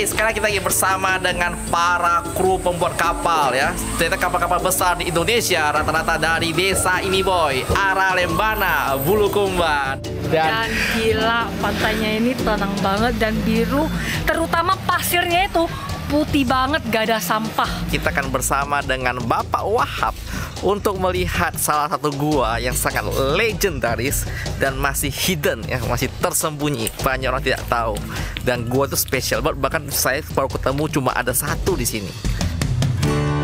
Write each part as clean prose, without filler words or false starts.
Oke, sekarang kita lagi bersama dengan para kru pembuat kapal ya. Ternyata kapal-kapal besar di Indonesia rata-rata dari desa ini boy, arah Lembana, Bulukumba. Dan gila, pantainya ini tenang banget dan biru, terutama pasirnya itu putih banget, gak ada sampah. Kita akan bersama dengan Bapak Wahab untuk melihat salah satu gua yang sangat legendaris dan masih hidden ya, masih tersembunyi, banyak orang tidak tahu. Dan gua itu spesial, bahkan saya baru ketemu cuma ada satu di sini.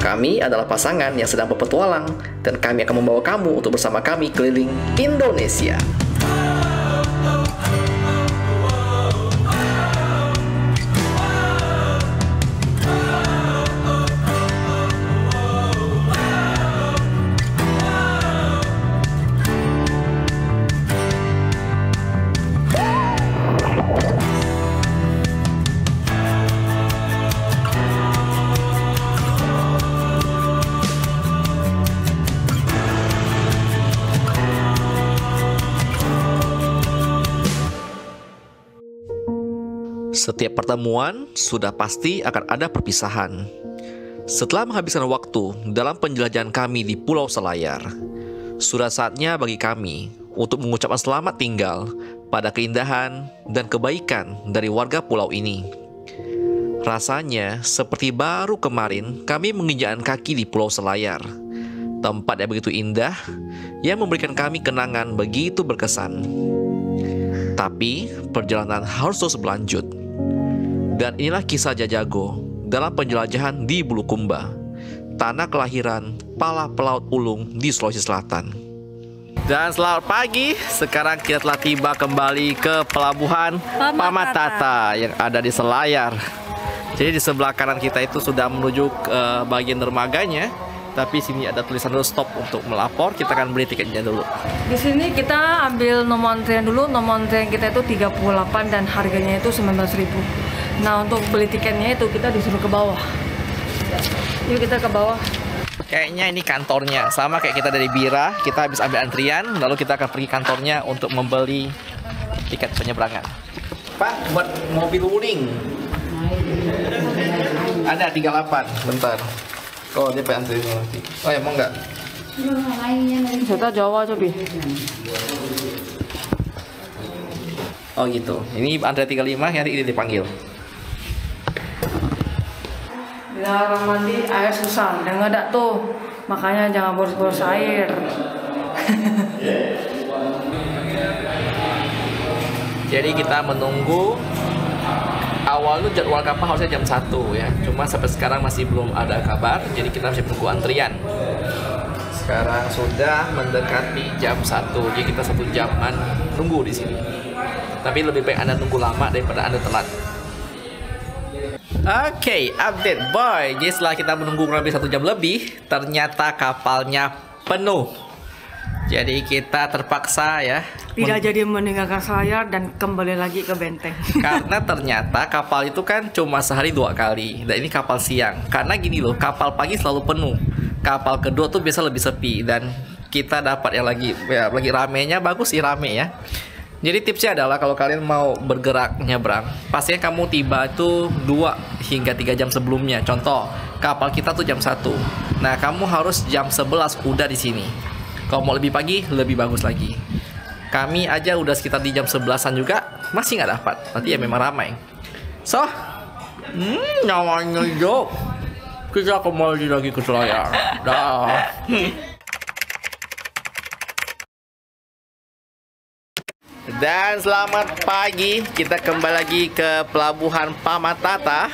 Kami adalah pasangan yang sedang berpetualang dan kami akan membawa kamu untuk bersama kami keliling Indonesia. Setiap pertemuan sudah pasti akan ada perpisahan. Setelah menghabiskan waktu dalam penjelajahan kami di Pulau Selayar, sudah saatnya bagi kami untuk mengucapkan selamat tinggal pada keindahan dan kebaikan dari warga pulau ini. Rasanya seperti baru kemarin kami menginjakkan kaki di Pulau Selayar, tempat yang begitu indah yang memberikan kami kenangan begitu berkesan. Tapi perjalanan harus terus berlanjut. Dan inilah kisah Jajago dalam penjelajahan di Bulukumba, tanah kelahiran para pelaut ulung di Sulawesi Selatan. Dan selamat pagi, sekarang kita telah tiba kembali ke pelabuhan Pamatata yang ada di Selayar. Jadi di sebelah kanan kita itu sudah menuju ke bagian dermaganya. Tapi sini ada tulisan dulu stop untuk melapor, kita akan beli tiketnya dulu. Di sini kita ambil nomor antrian dulu, nomor antrian kita itu 38 dan harganya itu 19.000. Nah, untuk beli tiketnya itu kita disuruh ke bawah. Yuk kita ke bawah. Kayaknya ini kantornya, sama kayak kita dari Bira, kita habis ambil antrian, lalu kita akan pergi kantornya untuk membeli tiket penyeberangan. Pak, buat mobil wuling. Ada 38, bentar. Oh, dia pengen antrian nanti. Oh, emang enggak? Kita Jawa coba. Oh gitu. Ini antrian 35, nanti ini dipanggil. Dilarang mandi air susah, dengar tak tuh. Makanya jangan boros-boros air. Jadi kita menunggu. Awal itu jadwal kapal harusnya jam 1 ya. Cuma sampai sekarang masih belum ada kabar. Jadi kita masih menunggu antrian. Sekarang sudah mendekati jam 1. Jadi kita 1 jaman nunggu di sini. Tapi lebih baik Anda nunggu lama daripada Anda telat. Oke, update boy. Jadi setelah kita menunggu kurang lebih 1 jam lebih, ternyata kapalnya penuh. Jadi kita terpaksa ya Tidak jadi meninggalkan Selayar dan kembali lagi ke benteng. Karena ternyata kapal itu kan cuma sehari 2 kali. Dan ini kapal siang. Karena gini loh, kapal pagi selalu penuh. Kapal kedua tuh biasa lebih sepi. Dan kita dapat yang lagi ramenya, bagus sih rame ya. Jadi tipsnya adalah kalau kalian mau bergerak nyebrang, pastinya kamu tiba itu 2 hingga 3 jam sebelumnya. Contoh, kapal kita tuh jam 1. Nah, kamu harus jam 11 udah di sini. Kalau mau lebih pagi, lebih bagus lagi. Kami aja udah sekitar di jam 11-an juga, masih nggak dapat. Berarti ya memang ramai. So, nyawanya hidup. Kita kembali lagi ke Selayar. Dah. Dan selamat pagi, kita kembali lagi ke pelabuhan Pamatata.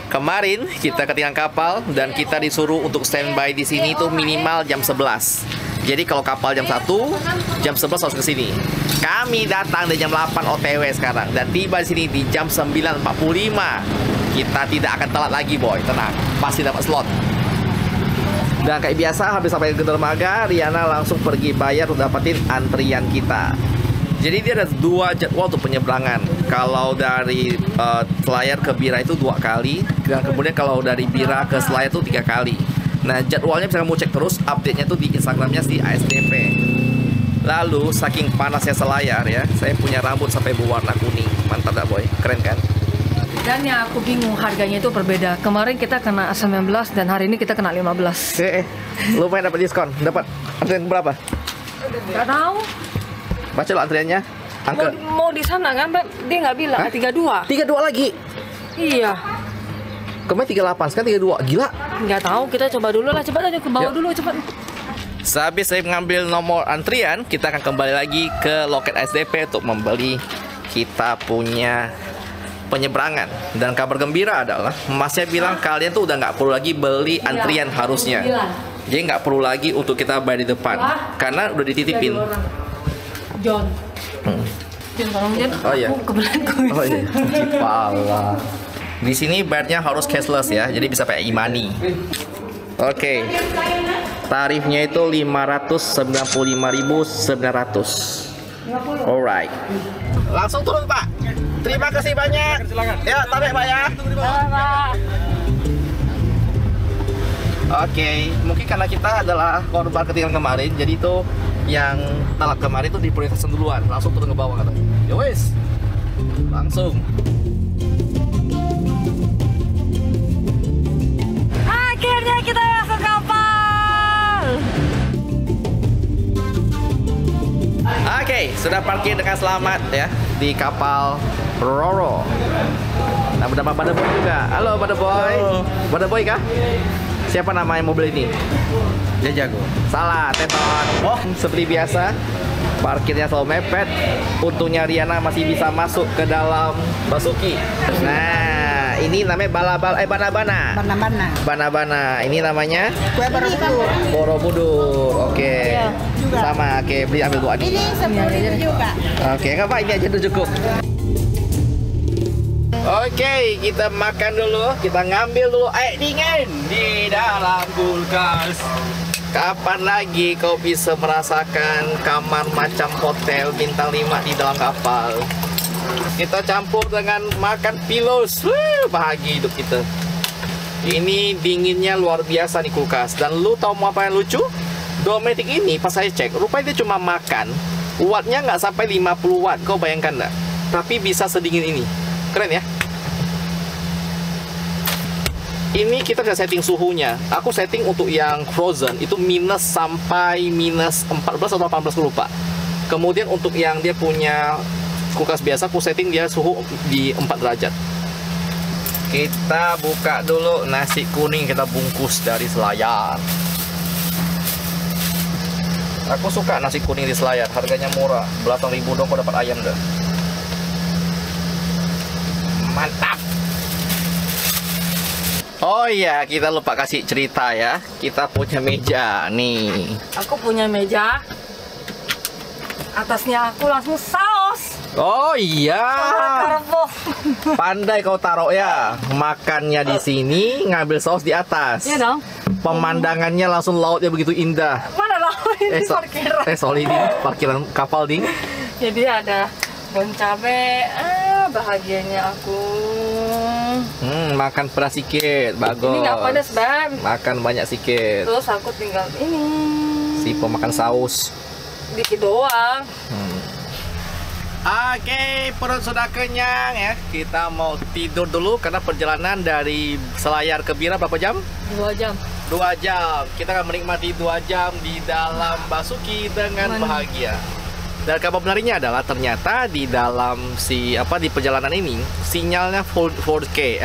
Kemarin kita ketinggalan kapal dan kita disuruh untuk standby di sini tuh minimal jam 11. Jadi kalau kapal jam 1, jam 11 harus ke sini. Kami datang di jam 8 OTW sekarang dan tiba di sini di jam 9.45. Kita tidak akan telat lagi boy, tenang, pasti dapat slot. Dan kayak biasa habis sampai ke dermaga, Riana langsung pergi bayar untuk dapetin antrian kita. Jadi dia ada 2 jadwal untuk penyeberangan. Kalau dari Selayar ke Bira itu 2 kali, dan kemudian kalau dari Bira ke Selayar itu 3 kali. Nah, jadwalnya bisa kamu cek terus, update-nya tuh di Instagramnya si ASDP. Lalu, saking panasnya Selayar ya, saya punya rambut sampai berwarna kuning. Mantap gak boy? Keren kan? Dan yang aku bingung harganya itu berbeda. Kemarin kita kena 19 dan hari ini kita kena 15. Lumayan dapat diskon. Dapat antrian berapa? Gak tahu. Baca lo antriannya. Angka. Mau di sana kan, dia nggak bilang. Hah? 32. 32 lagi. Iya. Kemarin 38, sekarang 32. Gila. Nggak tahu, kita coba dulu lah. Cepat aja ke bawah Yuk. dulu, cepat. Sehabis saya mengambil nomor antrian, kita akan kembali lagi ke loket SDP untuk membeli kita punya penyeberangan. Dan kabar gembira adalah masnya bilang kalian tuh udah nggak perlu lagi beli antrian harusnya. Jadi nggak perlu lagi untuk kita bayar di depan karena udah dititipin. John. John, tolong John. Oh iya. Aku kebetulan Oh iya. Kepala. Di sini bayarnya harus cashless ya, jadi bisa pakai e-money. Oke. Tarifnya itu 595.900. Alright. Langsung turun, Pak. Terima kasih banyak. Ya, tarik, Pak ya. Oke, mungkin karena kita adalah korban ketinggalan kemarin, jadi itu yang telat kemarin itu diprioritasin duluan, langsung turun ke bawah katanya. Ya wes. Langsung. Akhirnya kita masuk kapal. Oke, sudah parkir dengan selamat ya di kapal Roro. Nah, bernama Bada Boy juga. Halo Bada Boy. Bada Boy kah? Siapa nama yang mobil ini? Dia jago. Salah, Teton. Oh, seperti biasa. Parkirnya selalu mepet. Untungnya Riana masih bisa masuk ke dalam Basuki. Nah, ini namanya Bana-Bana. Bana-bana. Bana-Bana. Ini namanya Kue Borobudur. Borobudur. Oke. Iya, Sama, oke, beli ambil dua Ini 10.000 juga. Oke, nggak apa, ini aja udah cukup. Oke, kita makan dulu. Kita ngambil dulu air dingin di dalam kulkas. Kapan lagi kau bisa merasakan kamar macam hotel bintang 5 di dalam kapal? Kita campur dengan makan pilos. Bahagia hidup kita. Ini dinginnya luar biasa nih kulkas. Dan lu tahu mau apa yang lucu? Dometic ini pas saya cek, rupanya dia cuma makan. Wattnya nggak sampai 50 watt. Kau bayangkan nggak? Tapi bisa sedingin ini. Keren ya? Ini kita bisa setting suhunya. Aku setting untuk yang frozen itu minus sampai minus 14 atau 18, aku lupa. Kemudian untuk yang dia punya kulkas biasa, aku setting dia suhu di 4 derajat. Kita buka dulu nasi kuning, kita bungkus dari Selayar. Aku suka nasi kuning di Selayar, harganya murah, belasan ribu dong kau dapat ayam dah. Mantap. Oh iya, kita lupa kasih cerita ya. Kita punya meja nih. Aku punya meja. Atasnya aku langsung saus. Oh iya. Karbo. Pandai kau taruh ya. Makannya di sini, ngambil saus di atas. Iya dong. Pemandangannya langsung lautnya begitu indah. Mana lah ini parkiran. Sorry ding, parkiran kapal ding. Jadi ada bon cabe. Bahagianya aku. Makan pedas sedikit, bagus. Ini nggak pedas, Bang. Makan banyak sedikit. Terus aku tinggal ini. Si pemakan saus. Dikit doang. Oke, perut sudah kenyang ya. Kita mau tidur dulu karena perjalanan dari Selayar ke Bira berapa jam? 2 jam. 2 jam. Kita akan menikmati 2 jam di dalam Basuki dengan bahagia. Dan kabar benarnya adalah ternyata di dalam di perjalanan ini sinyalnya 4K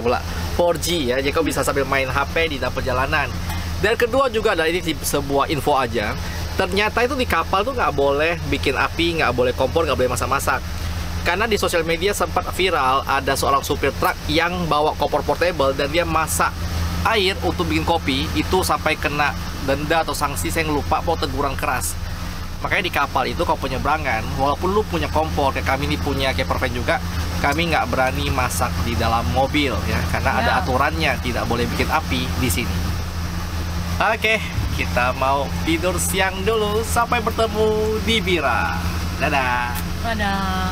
pula 4G ya, jadi kau bisa sambil main HP di dalam perjalanan. Dan kedua juga adalah ini sebuah info aja, ternyata itu di kapal tuh nggak boleh bikin api, nggak boleh kompor, nggak boleh masak-masak. Karena di sosial media sempat viral ada seorang supir truk yang bawa kompor portable dan dia masak air untuk bikin kopi, itu sampai kena denda atau sanksi, saya lupa, mau teguran keras. Makanya di kapal itu kau penyeberangan, walaupun lu punya kompor, kayak kami ini punya camper van juga, kami nggak berani masak di dalam mobil ya, karena ada aturannya, tidak boleh bikin api di sini. Oke, kita mau tidur siang dulu, sampai bertemu di Bira. Dadah. Dadah.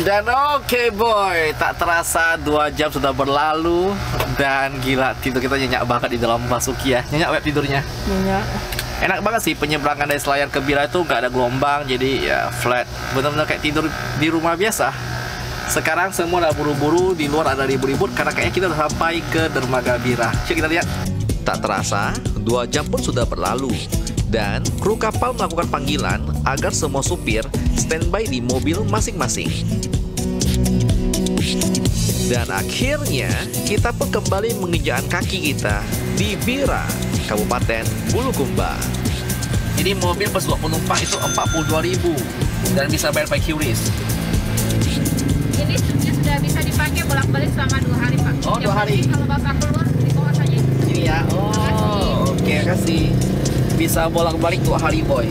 Dan oke boy, tak terasa 2 jam sudah berlalu dan gila tidur kita nyenyak banget di dalam Basuki ya. Nyenyak web tidurnya. Nyenyak. Enak banget sih penyeberangan dari Selayar ke Bira itu nggak ada gelombang, jadi ya flat, benar-benar kayak tidur di rumah biasa. Sekarang semua udah buru-buru, di luar ada ribut-ribut karena kayaknya kita udah sampai ke dermaga Bira. Coba kita lihat. Tak terasa, 2 jam pun sudah berlalu. Dan kru kapal melakukan panggilan agar semua supir standby di mobil masing-masing. Dan akhirnya, kita pun kembali menginjakkan kaki kita di Bira, Kabupaten Bulukumba. Jadi mobil per penumpang itu 42.000 dan bisa bayar pakai QRIS. Ini sudah bisa dipakai bolak-balik selama 2 hari, Pak. Oh, 2 hari. Kalau Bapak keluar, dibawa saja. Ini ya. Oh, oke, kasih. Bisa bolak-balik 2 hari, boy.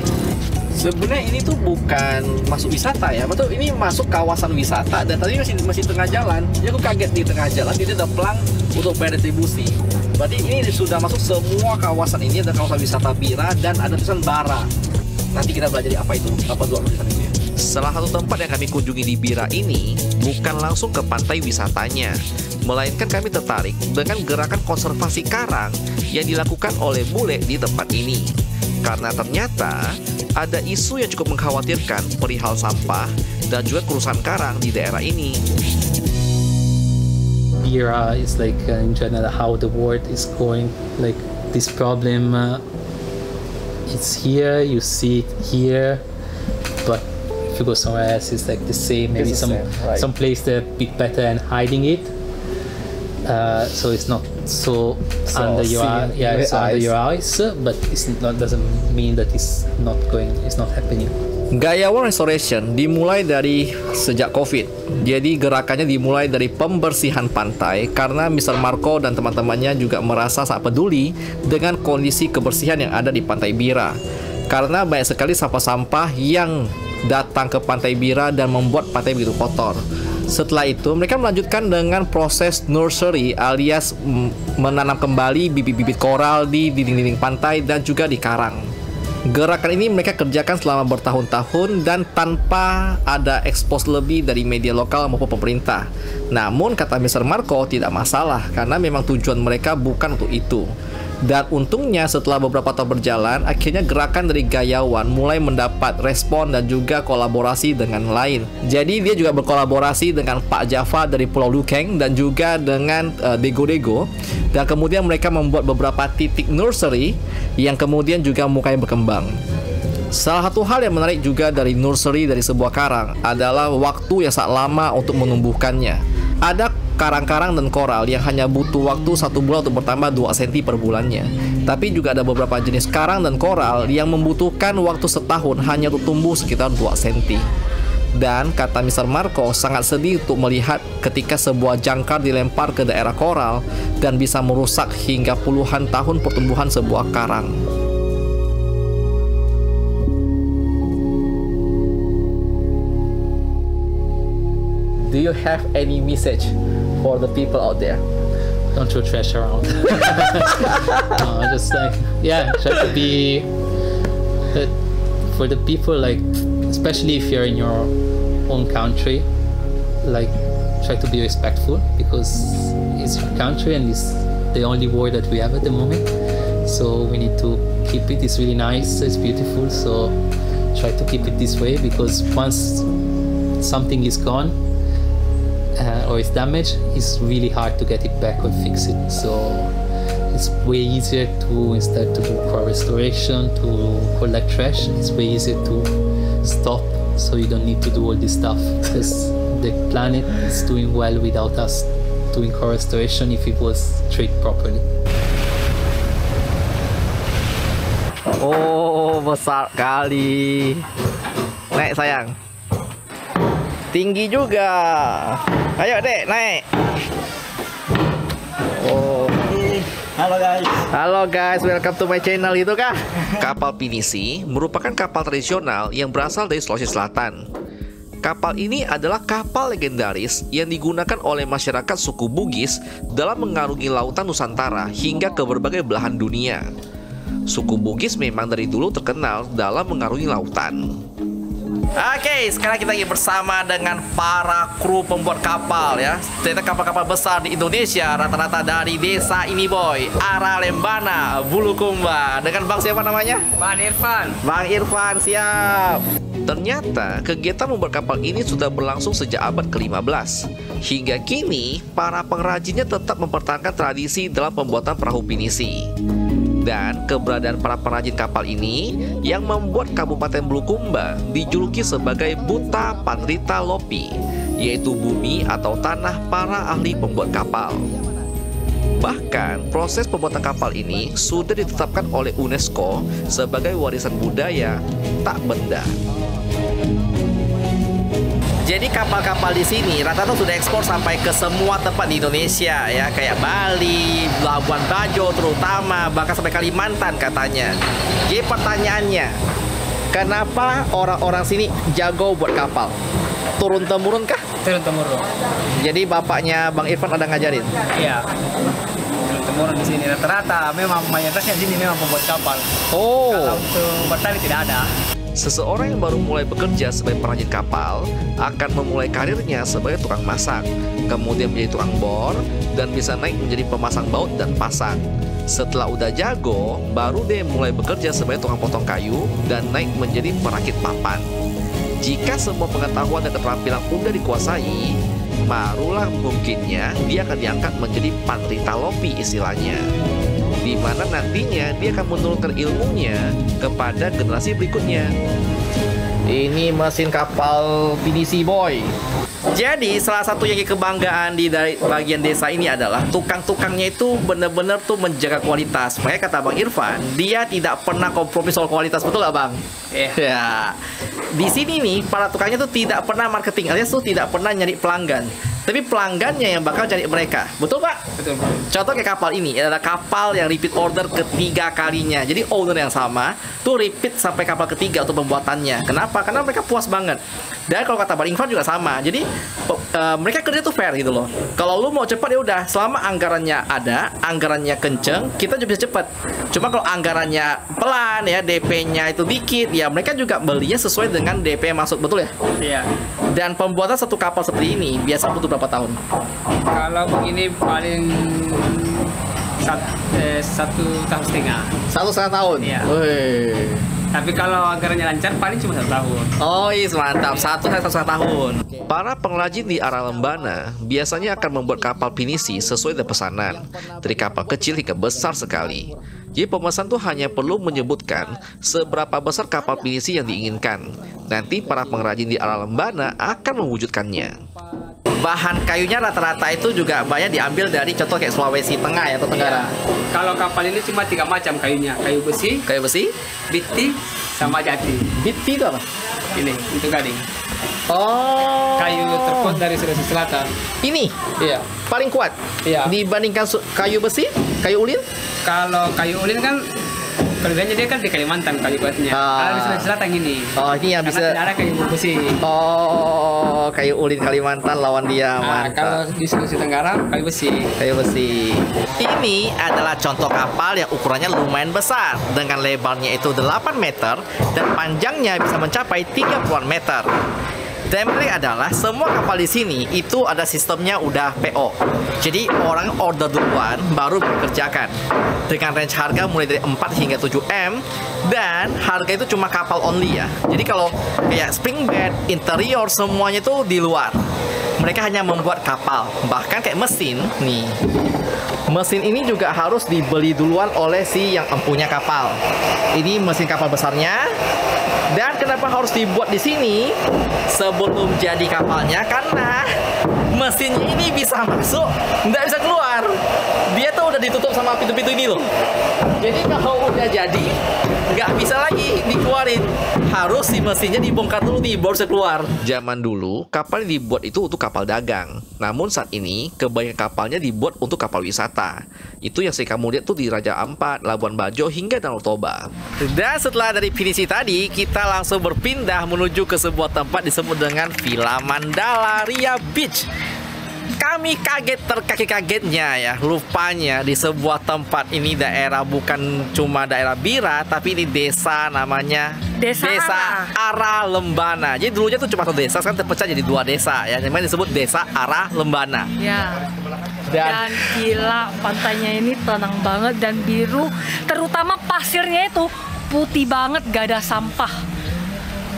Sebenarnya ini tuh bukan masuk wisata ya, betul? Ini masuk kawasan wisata dan tadi masih tengah jalan. Jadi aku kaget di tengah jalan, dia ada pelang untuk bayar retribusi. Berarti ini sudah masuk semua kawasan ini, ada kawasan wisata Bira dan ada tulisan Bara. Nanti kita belajar apa itu, apa dua tulisan itu ya. Salah satu tempat yang kami kunjungi di Bira ini bukan langsung ke pantai wisatanya, melainkan kami tertarik dengan gerakan konservasi karang yang dilakukan oleh bule di tempat ini. Karena ternyata ada isu yang cukup mengkhawatirkan perihal sampah dan juga kerusakan karang di daerah ini. Bira is like in general how the world is going. Like this problem, it's here. You see it here, but if you go somewhere else, it's like the same. Maybe some place they're a bit better and hiding it. So it's not so under your eyes, but it's not doesn't mean that it's not happening. Gayawan Restoration dimulai dari sejak COVID. Jadi gerakannya dimulai dari pembersihan pantai karena Mr. Marco dan teman-temannya juga merasa sangat peduli dengan kondisi kebersihan yang ada di Pantai Bira. Karena banyak sekali sampah-sampah yang datang ke Pantai Bira dan membuat pantai begitu kotor. Setelah itu, mereka melanjutkan dengan proses nursery alias menanam kembali bibit-bibit koral di dinding-dinding pantai dan juga di karang. Gerakan ini mereka kerjakan selama bertahun-tahun dan tanpa ada ekspos lebih dari media lokal maupun pemerintah. Namun, kata Mr. Marco, tidak masalah karena memang tujuan mereka bukan untuk itu. Dan untungnya setelah beberapa tahun berjalan, akhirnya gerakan dari Gayawan mulai mendapat respon dan juga kolaborasi dengan lain. Jadi dia juga berkolaborasi dengan Pak Java dari Pulau Lukeng dan juga dengan Dego-Dego. Dan kemudian mereka membuat beberapa titik nursery yang kemudian juga mulai berkembang. Salah satu hal yang menarik juga dari nursery dari sebuah karang adalah waktu yang sangat lama untuk menumbuhkannya. Ada karang-karang dan koral yang hanya butuh waktu 1 bulan untuk bertambah 2 cm per bulannya. Tapi juga ada beberapa jenis karang dan koral yang membutuhkan waktu setahun hanya untuk tumbuh sekitar 2 cm. Dan kata Mr. Marco sangat sedih untuk melihat ketika sebuah jangkar dilempar ke daerah koral dan bisa merusak hingga puluhan tahun pertumbuhan sebuah karang. Do you have any message for the people out there? Don't throw trash around. No, just like try to be for the people, like especially if you're in your own country, like try to be respectful because it's your country and it's the only war that we have at the moment. So we need to keep it. It's really nice. It's beautiful. So try to keep it this way because once something is gone. Or it's damaged, it's really hard to get it back or fix it. So it's way easier to, instead to do core restoration, to collect trash, it's way easier to stop so you don't need to do all this stuff because the planet is doing well without us doing core restoration if it was treated properly. Oh, besar kali. Naik sayang. Tinggi juga. Ayo dek, naik. Oh. Halo guys, welcome to my channel. Itu kah? Kapal pinisi merupakan kapal tradisional yang berasal dari Sulawesi Selatan. Kapal ini adalah kapal legendaris yang digunakan oleh masyarakat suku Bugis dalam mengarungi lautan Nusantara hingga ke berbagai belahan dunia. Suku Bugis memang dari dulu terkenal dalam mengarungi lautan. Oke, sekarang kita lagi bersama dengan para kru pembuat kapal ya. Ternyata kapal-kapal besar di Indonesia rata-rata dari desa ini boy, Aralembana, Bulukumba. Dengan Bang siapa namanya? Bang Irfan. Bang Irfan, siap. Ternyata kegiatan membuat kapal ini sudah berlangsung sejak abad ke-15. Hingga kini, para pengrajinnya tetap mempertahankan tradisi dalam pembuatan perahu pinisi. Dan keberadaan para pengrajin kapal ini yang membuat Kabupaten Bulukumba dijuluki sebagai Buta Panrita Lopi, yaitu bumi atau tanah para ahli pembuat kapal. Bahkan proses pembuatan kapal ini sudah ditetapkan oleh UNESCO sebagai warisan budaya tak benda. Jadi kapal-kapal di sini rata-rata sudah ekspor sampai ke semua tempat di Indonesia ya, kayak Bali, Labuan Bajo terutama, bahkan sampai Kalimantan katanya. Jadi pertanyaannya, kenapa orang-orang sini jago buat kapal? Turun-temurun kah? Turun-temurun. Jadi bapaknya Bang Irfan ada ngajarin? Iya. Turun-temurun di sini rata-rata memang mayoritasnya di sini memang pembuat kapal. Oh. Kalau untuk bertani tidak ada. Seseorang yang baru mulai bekerja sebagai pengrajin kapal akan memulai karirnya sebagai tukang masak, kemudian menjadi tukang bor, dan bisa naik menjadi pemasang baut dan pasak. Setelah udah jago, baru deh mulai bekerja sebagai tukang potong kayu dan naik menjadi perakit papan. Jika semua pengetahuan dan keterampilan udah dikuasai, barulah mungkinnya dia akan diangkat menjadi Panrita Lopi istilahnya, di mana nantinya dia akan menurunkan ilmunya kepada generasi berikutnya. Ini mesin kapal pinisi boy. Jadi salah satu yang kebanggaan di dari bagian desa ini adalah tukang-tukangnya itu benar-benar tuh menjaga kualitas. Makanya kata Bang Irfan, dia tidak pernah kompromi soal kualitas, betul nggak Bang? Ya. Di sini nih para tukangnya tuh tidak pernah marketing, alias tuh tidak pernah nyari pelanggan. Tapi pelanggannya yang bakal cari mereka. Betul Pak? Betul. Contoh kayak kapal ini adalah kapal yang repeat order ketiga kalinya. Jadi owner yang sama tuh repeat sampai kapal ketiga untuk pembuatannya. Kenapa? Karena mereka puas banget. Dan kalau kata Bang Irfan juga sama. Jadi mereka kerja tuh fair gitu loh. Kalau lu mau cepat ya udah, selama anggarannya ada, anggarannya kenceng, kita juga bisa cepat. Cuma kalau anggarannya pelan ya, DP-nya itu dikit, ya mereka juga belinya sesuai dengan DP yang masuk, betul ya? Iya. Dan pembuatan satu kapal seperti ini biasa butuh berapa tahun? Kalau begini paling 1,5 tahun. 1,5 tahun? Iya. Wih. Tapi kalau anggarannya lancar paling cuma 1 tahun. Oh iya, mantap. 1,5 tahun. Para pengrajin di Aralembana biasanya akan membuat kapal pinisi sesuai dengan pesanan, dari kapal kecil hingga besar sekali. Jadi pemesan tuh hanya perlu menyebutkan seberapa besar kapal pinisi yang diinginkan. Nanti para pengrajin di Aralembana akan mewujudkannya. Bahan kayunya rata-rata itu juga banyak diambil dari contoh kayak Sulawesi Tengah ya, atau Tenggara. Kalau kapal ini cuma 3 macam kayunya. Kayu besi, biti, sama jati. Biti itu apa? Ini untuk gading. Oh. Kayu terkuat dari Sulawesi Selatan. Ini Iya. paling kuat. Iya. Dibandingkan kayu besi, kayu ulin. Kalau kayu ulin kan kelebihannya dia kan di Kalimantan kayu kuatnya. Kalau di Sulawesi Selatan ini. Oh, ini yang Karena bisa. tidak ada kayu besi. Oh, kayu ulin Kalimantan lawan dia. Nah, kalau Mantap. di Sulawesi Tenggara kayu besi. Kayu besi. Ini adalah contoh kapal yang ukurannya lumayan besar, dengan lebarnya itu 8 meter dan panjangnya bisa mencapai 30 meter. Dan menarik adalah semua kapal di sini itu ada sistemnya udah PO. Jadi orang order duluan baru dikerjakan. Dengan range harga mulai dari 4 hingga 7 M, dan harga itu cuma kapal only ya. Jadi kalau kayak spring bed, interior semuanya itu di luar. Mereka hanya membuat kapal. Bahkan kayak mesin nih. Mesin ini juga harus dibeli duluan oleh si yang empunya kapal. Ini mesin kapal besarnya. Dan kenapa harus dibuat di sini sebelum jadi kapalnya? Karena mesinnya ini bisa masuk, nggak bisa keluar. Dia tuh udah ditutup sama pintu-pintu ini loh. Jadi kalau udah jadi, nggak bisa lagi dikeluarin. Harus si mesinnya dibongkar dulu nih, baru bisa keluar. Zaman dulu, kapal yang dibuat itu untuk kapal dagang. Namun saat ini, kebanyakan kapalnya dibuat untuk kapal wisata. Itu yang saya kamu lihat tuh di Raja Ampat, Labuan Bajo, hingga Danau Toba. Dan setelah dari finisi tadi, kita langsung berpindah menuju ke sebuah tempat disebut dengan Villa Mandala Ria Beach. Kami kaget terkaget-kagetnya ya, rupanya di sebuah tempat ini daerah bukan cuma daerah Bira, tapi ini desa namanya Desa Ara Lembana. Jadi dulunya tuh cuma satu desa, sekarang terpecah jadi 2 desa ya, namanya disebut Desa Ara Lembana. Ya. Dan gila, pantainya ini tenang banget dan biru, terutama pasirnya itu putih banget, gak ada sampah.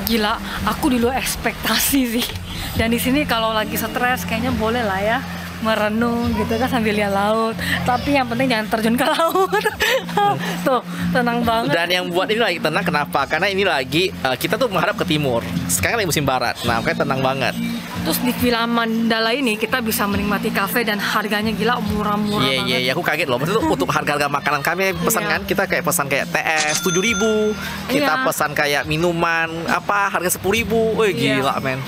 Gila, aku di luar ekspektasi sih. Dan di sini kalau lagi stres kayaknya boleh lah ya merenung gitu kan sambil lihat laut. Tapi yang penting jangan terjun ke laut. Tuh, tenang banget. Dan yang buat ini lagi tenang kenapa? Karena ini lagi kita tuh menghadap ke timur. Sekarang lagi musim barat. Nah, makanya tenang banget. Terus di Villa Mandala ini kita bisa menikmati kafe dan harganya gila murah-murah banget. Iya, aku kaget loh. Maksudnya untuk harga-harga makanan kami pesan kan, kita kayak pesan kayak TS 7.000, kita pesan kayak minuman apa harga 10.000. Wih, gila men.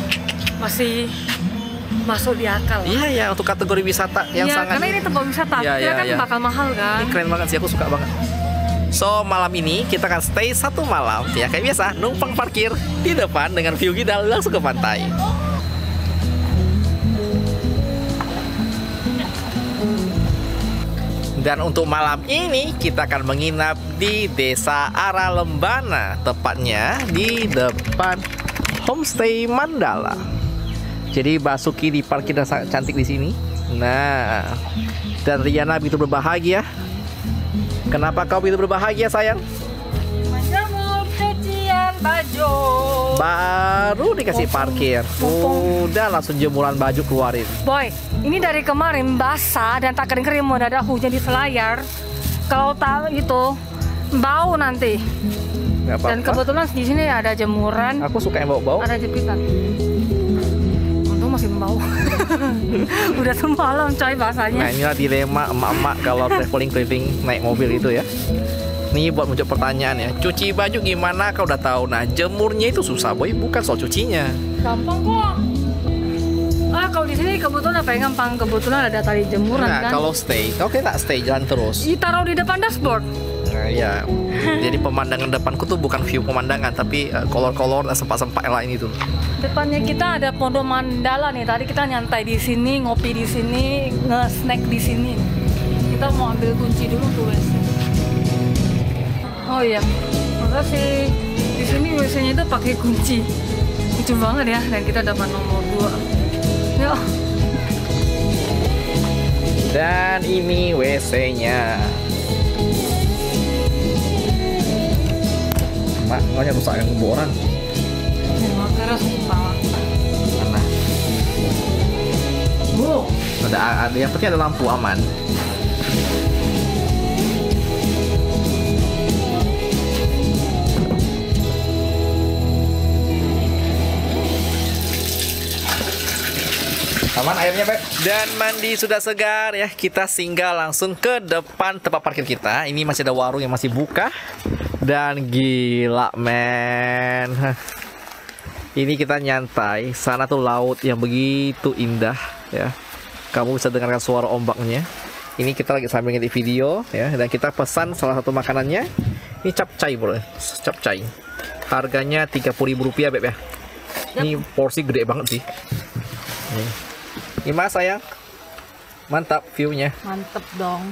Masih masuk di akal. Iya, untuk kategori wisata yang sangat. Karena ini tempat wisata, kan bakal mahal kan. Ini keren banget sih, aku suka banget. So, malam ini kita akan stay 1 malam ya, kayak biasa, numpang parkir di depan dengan view kita langsung ke pantai. Dan untuk malam ini kita akan menginap di Desa Ara Lembana, tepatnya di depan Homestay Mandala. Jadi Basuki di parkir dan sangat cantik di sini. Nah, dan Riana begitu berbahagia. Kenapa kau begitu berbahagia, sayang? Menjemur cucian baju. Baru dikasih parkir, udah langsung jemuran baju keluarin. Boy, ini dari kemarin basah dan tak kering-kering, mau ada hujan di Selayar. Kalau tak itu bau nanti. Gak apa-apa. Dan kebetulan di sini ada jemuran. Aku suka yang bau-bau. Ada jepitan. Untung masih bau. Udah semalam coy basahnya. Nah, inilah dilema emak-emak kalau traveling keliling naik mobil itu ya. Nih buat muncul pertanyaan ya, cuci baju gimana kau udah tahu. Nah, jemurnya itu susah boy, bukan soal cucinya. Gampang kok. Kalau di sini kebetulan apa yang gampang? Kebetulan ada tali jemuran kan. Nah, kalau stay, kau kayak tak stay jalan terus. Ditaruh di depan dashboard. Nah, ya. Jadi pemandangan depanku tuh bukan view pemandangan, tapi kolor-kolor dan sempak-sempak lain itu. Depannya kita ada Pondok Mandala nih. Tadi kita nyantai di sini, ngopi di sini, nge-snack di sini. Kita mau ambil kunci dulu tuh WC. Oh iya, makasih. Di sini WC-nya itu pakai kunci. Lucu banget ya. Dan kita dapat nomor 2. Yuk. Dan ini WC-nya. Mak, makanya rusak yang kuburan. Makanya sumpah. Mana? Ada yang penting ada lampu aman. Aman airnya, Beb. Dan mandi sudah segar ya. Kita singgah langsung ke depan tempat parkir kita. Ini masih ada warung yang masih buka. Dan gila, men. Ini kita nyantai. Sana tuh laut yang begitu indah ya. Kamu bisa dengarkan suara ombaknya. Ini kita lagi sambil ngedit video ya. Dan kita pesan salah satu makanannya. Ini capcay, bro. Capcay. Harganya Rp30.000, Beb ya. Ini porsi gede banget sih. Gimana sayang? Mantap view-nya. Mantep dong.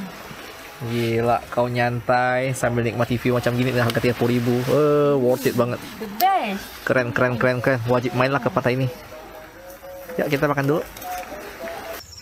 Gila, kau nyantai sambil nikmati view macam gini dengan harga 30.000. Worth it banget. The best. Keren. Wajib mainlah ke pantai ini. Ya, kita makan dulu.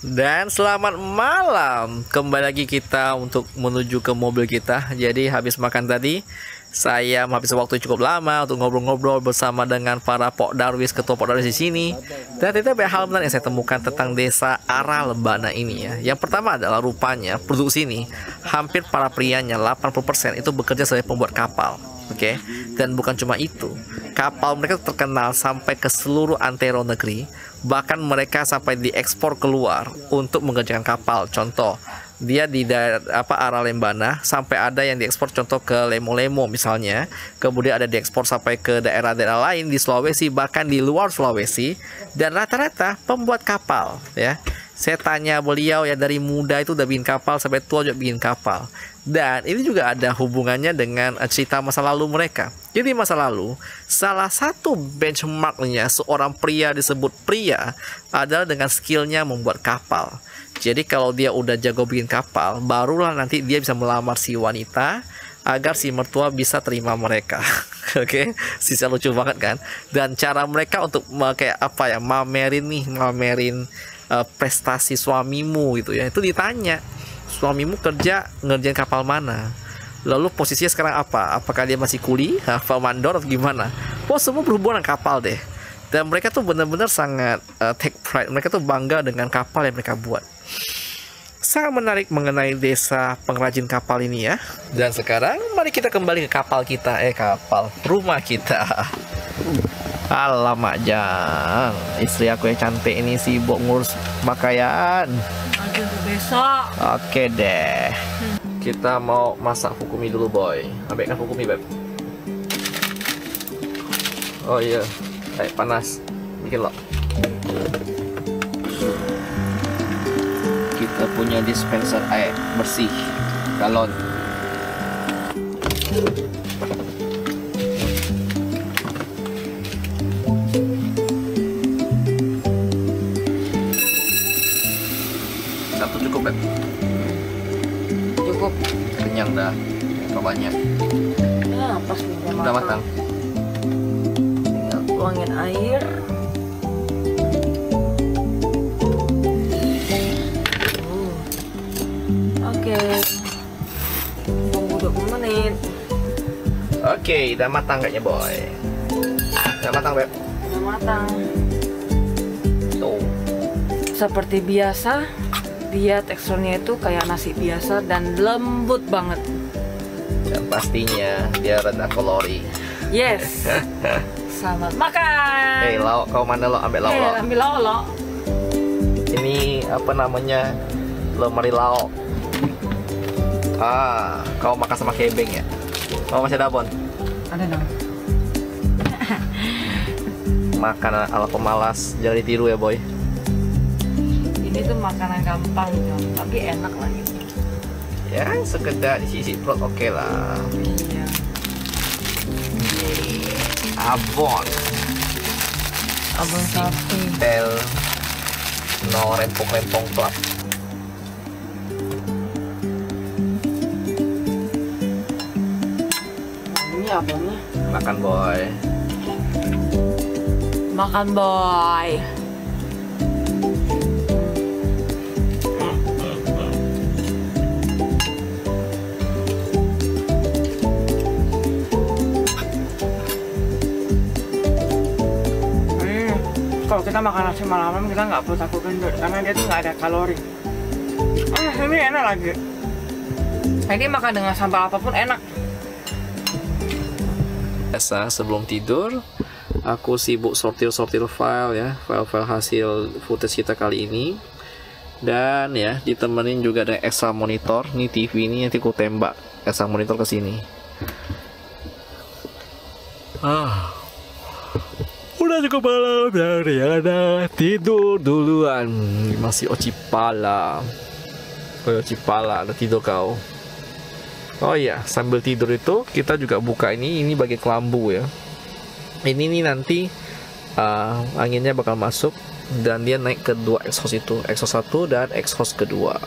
Dan selamat malam. Kembali lagi kita untuk menuju ke mobil kita. Jadi habis makan tadi, saya menghabiskan waktu cukup lama untuk ngobrol-ngobrol bersama dengan para Pok Darwis, ketua Pok Darwis di sini. Dan itu banyak hal menarik yang saya temukan tentang Desa Ara Lembana ini ya. Yang pertama adalah rupanya penduduk sini hampir para prianya 80% itu bekerja sebagai pembuat kapal. Oke. Dan bukan cuma itu. Kapal mereka terkenal sampai ke seluruh antero negeri. Bahkan mereka sampai diekspor keluar untuk mengerjakan kapal. Contoh, dia di Ara Lembana sampai ada yang diekspor contoh ke Lemo-Lemo misalnya, kemudian ada diekspor sampai ke daerah-daerah lain di Sulawesi, bahkan di luar Sulawesi, dan rata-rata pembuat kapal ya. Saya tanya beliau ya, dari muda itu udah bikin kapal sampai tua juga bikin kapal. Dan ini juga ada hubungannya dengan cerita masa lalu mereka. Jadi masa lalu, salah satu benchmarknya seorang pria disebut pria adalah dengan skillnya membuat kapal. Jadi kalau dia udah jago bikin kapal, barulah nanti dia bisa melamar si wanita agar si mertua bisa terima mereka. Oke, sisa lucu banget kan? Dan cara mereka untuk kayak apa ya, mamerin prestasi suamimu gitu ya, itu ditanya, suamimu kerja ngerjain kapal mana, lalu posisinya sekarang apa, apakah dia masih kuli, apa mandor atau gimana. Oh, semua berhubungan dengan kapal deh. Dan mereka tuh benar-benar sangat take pride, mereka tuh bangga dengan kapal yang mereka buat. Sangat menarik mengenai desa pengrajin kapal ini ya. Dan sekarang mari kita kembali ke kapal kita, kapal rumah kita. Alamak Jang, istri aku yang cantik ini sibuk ngurus pakaian. Lanjut ke besok. Oke deh. Kita mau masak fukumi dulu boy. Ambilkan fukumi beb. Oh iya, panas. Bikin lo. Kita punya dispenser air bersih, galon. Satu cukup, Beb? Cukup. Kenyang dah. Apa banyak? Ya, pas Udah matang. Tinggal tuangin air. Oke. Tunggu 20 menit. Oke, udah matang kayaknya, boy. Udah matang, Beb? Udah matang. Tuh. Seperti biasa, dia teksturnya itu kayak nasi biasa dan lembut banget. Dan pastinya dia rendah kalori. Yes. Selamat makan. Lauk, kau mana lo? Ambil lauk, lo. Ambil lauk, lo. Ini apa namanya? Lemari lauk. Kau makan sama kebeng ya? Kau masih ada Bon? Ada dong. Makanan ala pemalas, jangan ditiru ya boy. Ini tuh makanan gampang, tapi enak lagi. Ya, sekedar isi perut oke lah. Iya. Abon sapi. Tel no rempong-rempong club. Ini abonnya. Makan boy. Makan boy. Kalau kita makan nasi malam kita nggak perlu takut gendut karena dia tuh nggak ada kalori. Ini enak lagi. Ini makan dengan sambal apapun enak. Biasa sebelum tidur aku sibuk sortir file ya, file hasil footage kita kali ini. Dan ya ditemenin juga ada extra monitor. Nih TV ini nanti aku tembak extra monitor ke sini. Udah cukup malam dari ada tidur duluan. Masih Ocipala. Ocipala ada tidur kau. Oh iya, sambil tidur itu kita juga buka ini bagian kelambu ya. Ini nih nanti anginnya bakal masuk dan dia naik ke dua exhaust itu, exhaust 1 dan exhaust kedua.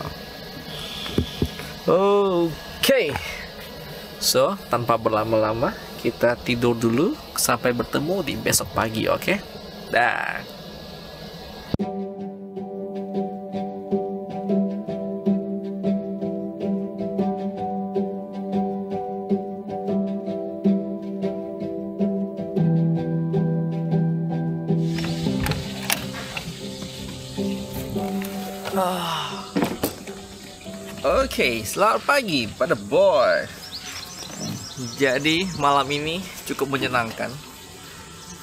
Oke. So, tanpa berlama-lama kita tidur dulu sampai bertemu di besok pagi, oke? Dah. Oke, selamat pagi pada boy. Jadi malam ini cukup menyenangkan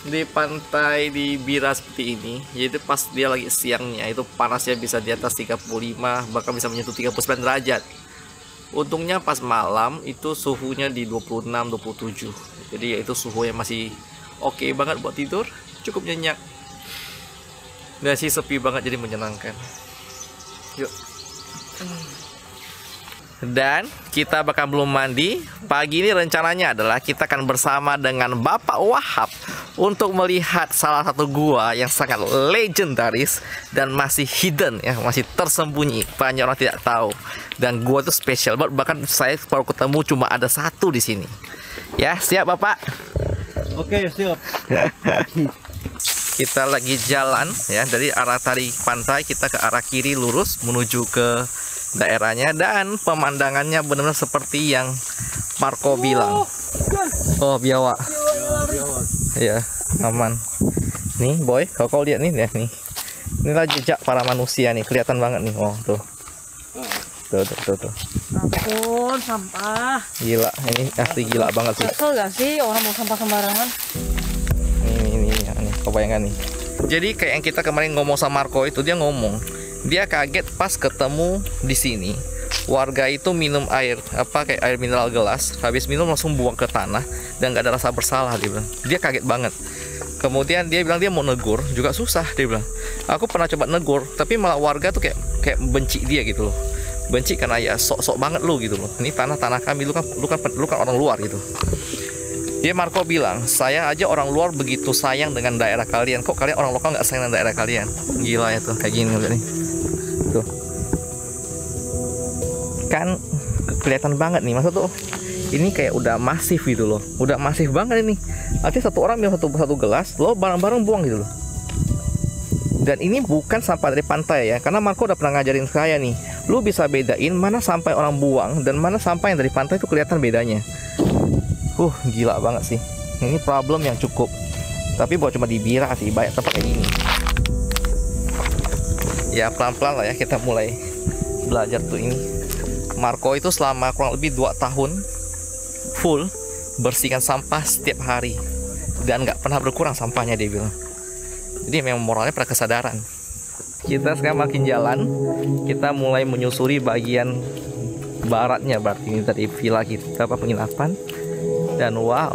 di pantai di Bira seperti ini. Jadi pas dia lagi siangnya itu panasnya bisa di atas 35, bahkan bisa menyentuh 39 derajat. Untungnya pas malam itu suhunya di 26, 27. Jadi ya itu suhu yang masih oke banget buat tidur, cukup nyenyak. Dan sih sepi banget jadi menyenangkan. Yuk. Dan kita bakal belum mandi. Pagi ini rencananya adalah kita akan bersama dengan Bapak Wahab untuk melihat salah satu gua yang sangat legendaris dan masih hidden ya, masih tersembunyi. Banyak orang tidak tahu. Dan gua itu spesial banget, bahkan saya baru ketemu cuma ada satu di sini. Ya, siap Bapak? Oke, siap. Kita lagi jalan ya dari arah tadi pantai, kita ke arah kiri lurus menuju ke daerahnya, dan pemandangannya benar-benar seperti yang Marco bilang. Oh, biawak. Ya, aman. Nih, boy, kau lihat nih ya nih. Inilah jejak para manusia nih, kelihatan banget nih. Oh, tuh. Tuh. Ampun, sampah. Gila, ini asli gila banget sih. Kesel gak sih orang mau sampah sembarangan? Ini, kau bayangkan nih. Jadi kayak yang kita kemarin ngomong sama Marco itu, dia ngomong, dia kaget pas ketemu di sini. Warga itu minum air, kayak air mineral gelas, habis minum langsung buang ke tanah dan gak ada rasa bersalah, dia bilang. Dia kaget banget. Kemudian dia bilang dia mau negur, juga susah, dia bilang. Aku pernah coba negur, tapi malah warga tuh kayak benci dia gitu loh. Benci karena ya sok-sok banget lu gitu loh. Ini tanah kami, lu kan orang luar gitu. Dia Marco bilang, saya aja orang luar begitu sayang dengan daerah kalian, kok kalian orang lokal nggak sayang dengan daerah kalian? Gila ya tuh, kayak gini nih. Tuh. Kan kelihatan banget nih, maksud tuh ini kayak udah masif gitu loh. Udah masif banget ini. Artinya satu orang minum satu gelas, lo bareng-bareng buang gitu loh. Dan ini bukan sampah dari pantai ya, karena Marco udah pernah ngajarin saya nih, lu bisa bedain mana sampah orang buang dan mana sampah yang dari pantai, itu kelihatan bedanya. Gila banget sih. Ini problem yang cukup. Tapi buat cuma di Bira sih, banyak tempat kayak gini. Ya pelan-pelan lah ya kita mulai belajar tuh ini. Marco itu selama kurang lebih 2 tahun full bersihkan sampah setiap hari, dan nggak pernah berkurang sampahnya, dia bilang. Jadi memang moralnya pada kesadaran. Kita sekarang makin jalan, kita mulai menyusuri bagian baratnya, berarti ini dari villa kita, penginapan. Dan wow,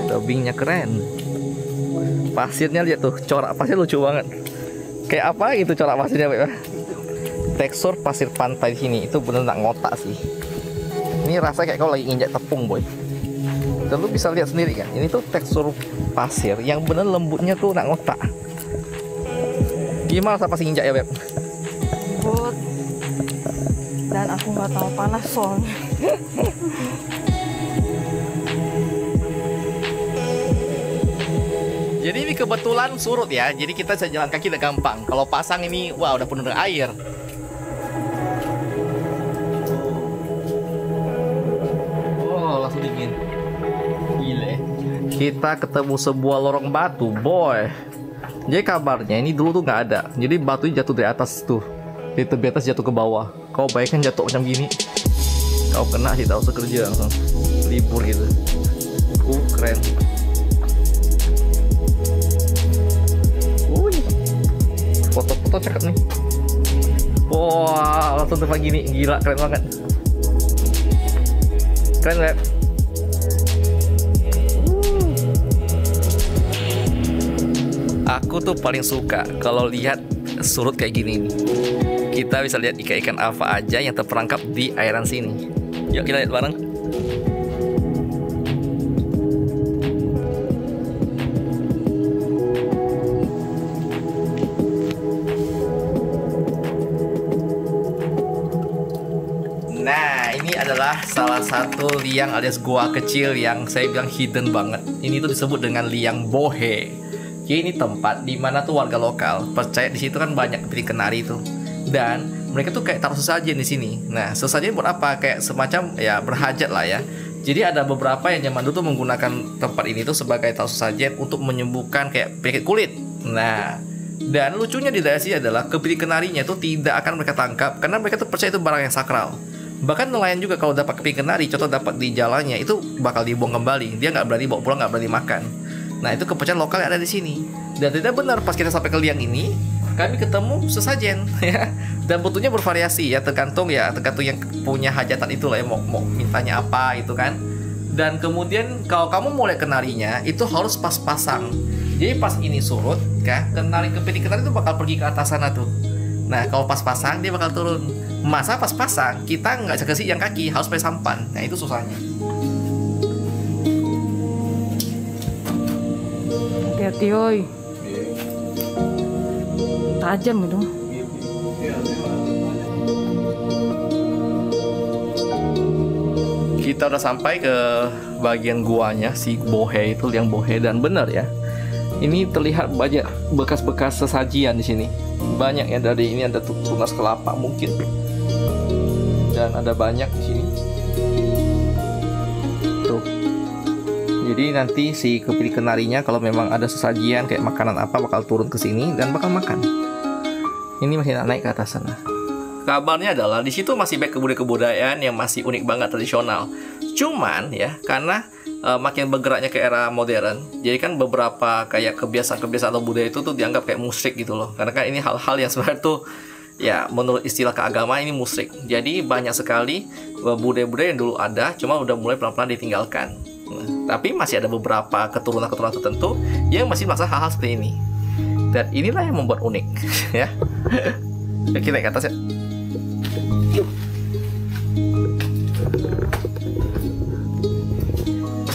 tebingnya keren. Pasirnya lihat tuh, corak pasir lucu banget. Kayak apa gitu corak pasirnya, Beb? Tekstur pasir pantai di sini itu bener-bener ngotak sih. Ini rasanya kayak kau lagi nginjak tepung, boy. Dan lu bisa lihat sendiri kan, ini tuh tekstur pasir yang bener lembutnya tuh nak ngotak. Gimana rasa pasir nginjak ya, Beb? Lembut. Dan aku nggak tahu panas soalnya. Jadi ini kebetulan surut ya, jadi kita bisa jalan kaki udah gampang. Kalau pasang ini, wah udah penuh dengan air. Oh, langsung dingin. Gile. Kita ketemu sebuah lorong batu, boy. Jadi kabarnya ini dulu tuh nggak ada. Jadi batu jatuh dari atas tuh, di tepi atas jatuh ke bawah. Kau bayangkan jatuh macam gini, kau kena sih, tahu sekerja langsung libur gitu. Keren. Foto-foto cakep nih. Wah, langsung tempat gini, gila, keren banget. Keren, Beb. Aku tuh paling suka kalau lihat surut kayak gini nih. Kita bisa lihat ikan-ikan apa aja yang terperangkap di airan sini. Yuk kita lihat bareng. Nah, ini adalah salah satu liang alias gua kecil yang saya bilang hidden banget. Ini tuh disebut dengan liang Bohe. Jadi ini tempat di mana tuh warga lokal percaya di situ kan banyak kepiting kenari tuh. Dan mereka tuh kayak taruh sesajen di sini. Nah, sesajen buat apa? Kayak semacam ya berhajat lah ya. Jadi ada beberapa yang zaman dulu tuh menggunakan tempat ini tuh sebagai taruh sesajen untuk menyembuhkan kayak penyakit kulit. Nah, dan lucunya di daerah sini adalah kepiting kenarinya itu tidak akan mereka tangkap karena mereka tuh percaya itu barang yang sakral. Bahkan nelayan juga kalau dapat kepiting kenari, contoh dapat di jalannya, itu bakal dibuang kembali. Dia nggak berani bawa pulang, nggak berani makan. Nah, itu kepercayaan lokal yang ada di sini. Dan tidak benar, pas kita sampai ke liang ini, kami ketemu sesajen ya. Dan bentuknya bervariasi ya, tergantung yang punya hajatan itulah ya, mau mintanya apa itu kan. Dan kemudian kalau kamu mau lihat kenarinya, itu harus pas-pasang. Jadi pas ini surut, kan, kepiting kenari itu bakal pergi ke atas sana tuh. Nah, kalau pas pasang dia bakal turun. Masa pas pasang kita nggak bisa kasih yang kaki, harus pakai sampan. Nah, itu susahnya. Hati-hati, oi. Tajam itu. Kita udah sampai ke bagian guanya si bohe itu, liang bohe, dan benar ya. Ini terlihat banyak bekas-bekas sesajian di sini. Banyak ya, dari ini ada tunas kelapa mungkin. Dan ada banyak di sini. Tuh. Jadi nanti si kepilih kenarinya kalau memang ada sesajian kayak makanan apa bakal turun ke sini dan bakal makan. Ini masih naik ke atas sana. Kabarnya adalah di situ masih banyak kebudayaan yang masih unik banget, tradisional. Cuman ya, karena makin bergeraknya ke era modern, jadi kan beberapa kayak kebiasaan-kebiasaan atau budaya itu tuh dianggap kayak musyrik gitu loh. Karena kan ini hal-hal yang sebenarnya tuh ya menurut istilah keagamaan ini musyrik. Jadi banyak sekali budaya-budaya yang dulu ada, cuma udah mulai pelan-pelan ditinggalkan. Tapi masih ada beberapa keturunan-keturunan tertentu yang masih melakukan hal-hal seperti ini. Dan inilah yang membuat unik ya. Kita naik ke atas ya. Yuk.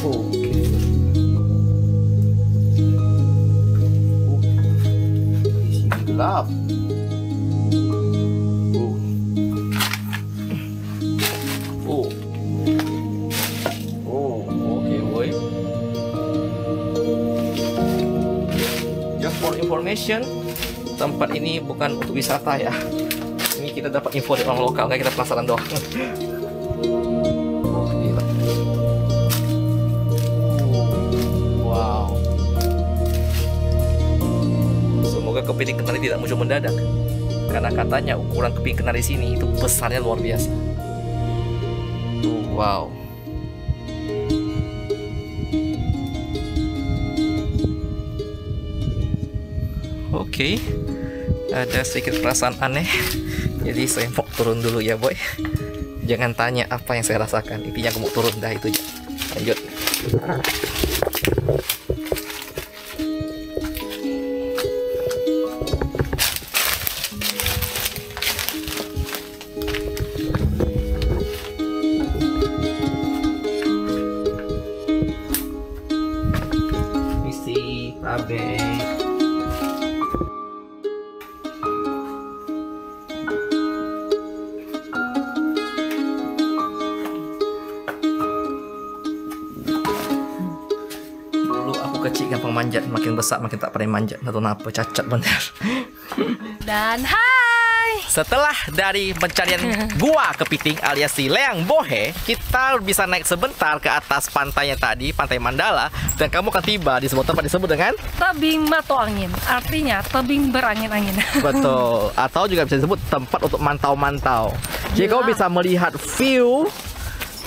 Oke. Di sini gelap. Oke, boy. Just for information, tempat ini bukan untuk wisata ya. Ini kita dapat info dari orang lokal, kayak kita penasaran doang. Oh, gila. Wow. Semoga kepiting kenari tidak muncul mendadak. Karena katanya ukuran kepiting kenari sini itu besarnya luar biasa. Wow. Oke. Ada sedikit perasaan aneh. Jadi saya mau turun dulu ya boy. Jangan tanya apa yang saya rasakan. Intinya aku mau turun dah, itu aja. Lanjut. Misi Abe. Kecil gampang manjat, makin besar makin tak pandai manjat. Atau apa, cacat bener. Dan hai. Setelah dari pencarian gua kepiting alias si Leang Bohe, kita bisa naik sebentar ke atas pantainya tadi, Pantai Mandala, dan kamu akan tiba di sebuah tempat disebut dengan Tebing Batu Angin. Artinya tebing berangin-angin. betul, atau juga bisa disebut tempat untuk mantau-mantau. Jadi kamu bisa melihat view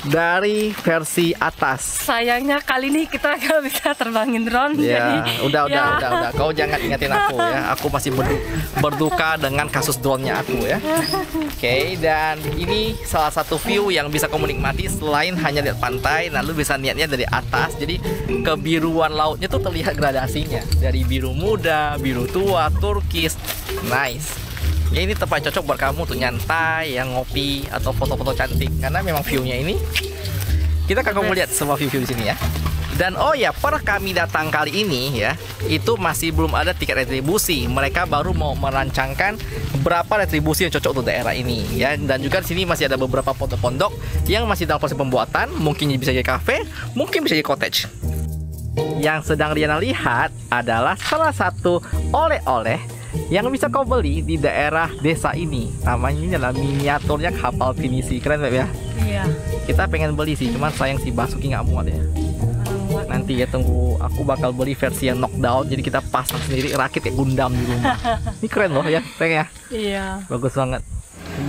dari versi atas. Sayangnya kali ini kita gak bisa terbangin drone. Ya, jadi, udah. ya. Kau jangan ingatin aku ya. Aku masih berduka dengan kasus drone-nya aku ya. Oke, dan ini salah satu view yang bisa kamu nikmati selain hanya lihat pantai, lalu bisa niatnya dari atas. Jadi kebiruan lautnya tuh terlihat gradasinya dari biru muda, biru tua, turkis. Nice. Ya ini tempat cocok buat kamu untuk nyantai, yang ngopi atau foto-foto cantik. Karena memang view-nya ini kita akan kamu lihat semua view-view di sini ya. Dan oh ya, per kami datang kali ini ya, itu masih belum ada tiket retribusi. Mereka baru mau merancangkan berapa retribusi yang cocok untuk daerah ini ya. Dan juga di sini masih ada beberapa pondok-pondok yang masih dalam proses pembuatan. Mungkin bisa jadi cafe, mungkin bisa jadi cottage. Yang sedang Riana lihat adalah salah satu oleh-oleh yang bisa kau beli di daerah desa ini. Namanya adalah miniaturnya kapal pinisi. Keren Beb ya? Iya. Kita pengen beli sih, cuman sayang si Basuki nggak muat ya. Nanti ya tunggu, aku bakal beli versi yang knockdown. Jadi kita pasang sendiri, rakit kayak Gundam di rumah. Ini keren loh ya, pengen ya? Iya. Bagus banget.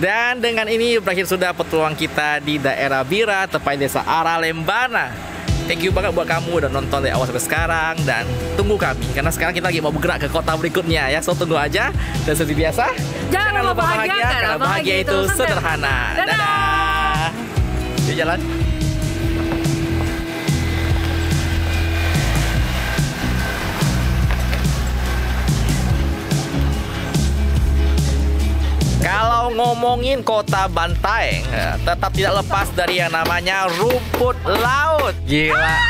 Dan dengan ini berakhir sudah petualang kita di daerah Bira, tepatnya desa Aralembana. Thank you banget buat kamu udah nonton dari awal sampai sekarang. Dan tunggu kami, karena sekarang kita lagi mau bergerak ke kota berikutnya ya. So tunggu aja. Dan seperti biasa, Jangan lupa bahagia, karena bahagia itu sederhana. Dadah. Yuk jalan. ngomongin kota Bantaeng, tetap tidak lepas dari yang namanya rumput laut. Gila,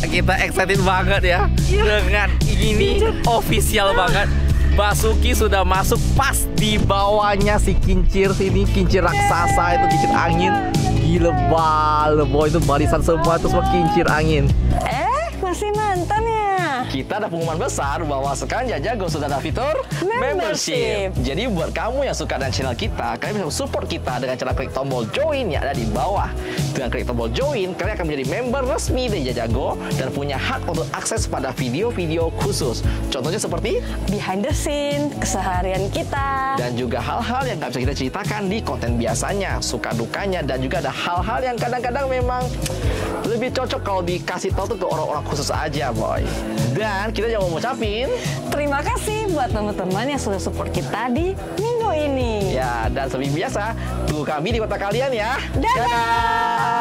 kita excited banget ya dengan ini official banget. Basuki sudah masuk pas di bawahnya si kincir sini, kincir raksasa itu, kincir angin. Gila boy, itu barisan semua itu semua kincir angin. Masih nonton ya? Kita ada pengumuman besar bahwa sekarang Jajago sudah ada fitur membership. Jadi buat kamu yang suka dengan channel kita, kalian bisa support kita dengan cara klik tombol join yang ada di bawah. Dengan klik tombol join, kalian akan menjadi member resmi dari Jajago dan punya hak untuk akses pada video-video khusus. Contohnya seperti Behind the scene, keseharian kita. Dan juga hal-hal yang nggak bisa kita ceritakan di konten biasanya, suka dukanya, dan juga ada hal-hal yang kadang-kadang memang lebih cocok kalau dikasih tahu tuh ke orang-orang khusus aja, boy. Dan kita juga mau ngucapin Terima kasih buat teman-teman yang sudah support kita di minggu ini. ya, dan seperti biasa, tunggu kami di kota kalian ya. Dadah!